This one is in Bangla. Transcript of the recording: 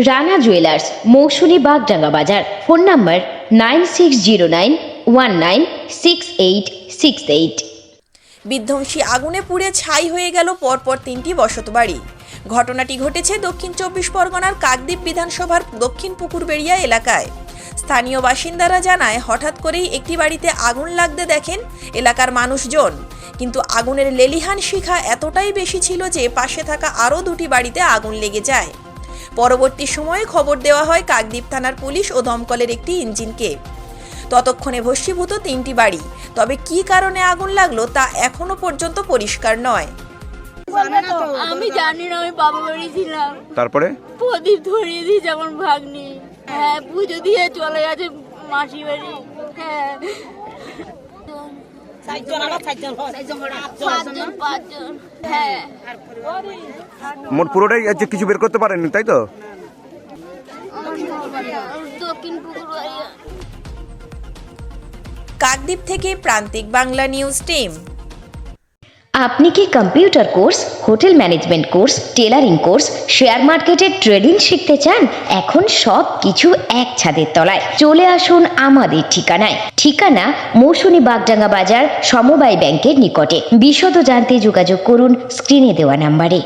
রানা জুয়েলার্স, মৌসুমী বাগডাঙ্গা বাজার। Phone number 9609196868। বিধ্বংসী আগুনে পুড়ে ছাই হয়ে গেল পরপর 3টি বসতবাড়ি। ঘটনাটি ঘটেছে দক্ষিণ 24 পরগনার কাকদ্বীপ বিধানসভার দক্ষিণ পুকুরবেড়িয়া এলাকায়। স্থানীয় বাসিন্দারা জানায়, হঠাৎ করেই একটি বাড়িতে আগুন লাগতে দেখেন এলাকার মানুষজন, কিন্তু আগুনের লেলিহান শিখা এতটাই বেশি ছিল যে পাশে থাকা আরও 2টি বাড়িতে আগুন লেগে যায়। পরবর্তী সময়ে খবর দেওয়া হয় কাকদ্বীপ থানার পুলিশ ও দমকলের একটি ইঞ্জিনকে। ততক্ষণে ভস্মীভূত 3টি বাড়ি। তবে কী কারণে আগুন লাগলো তা এখনো পর্যন্ত পরিষ্কার নয়। আমি জানি না, আমি বাবা বাড়ি ছিলাম। তারপরে প্রদীপ ধরিয়ে দিই যেমন ভাগ্নি, হ্যাঁ পুজো দিয়ে চলে গেছে মাসি বাড়ি। হ্যাঁ পাঁচজন। হ্যাঁ মোট পুরোটাই আজকে কিছু বের করতে পারেননি, তাই তো? দক্ষিণ পুকুরবাড়িয়া। কাকদ্বীপ থেকে প্রান্তিক বাংলা নিউজ টিম। আপনি কি computer course, hotel management course, tailoring course, share মার্কেটের ট্রেডিং শিখতে চান? এখন সব কিছু এক ছাদের তলায়। চলে আসুন আমাদের ঠিকানায়। ঠিকানা মৌসুমী বাগডাঙ্গা বাজার, সমবায় ব্যাংকের নিকটে। বিশদ জানতে যোগাযোগ করুন স্ক্রিনে দেওয়া নাম্বারে।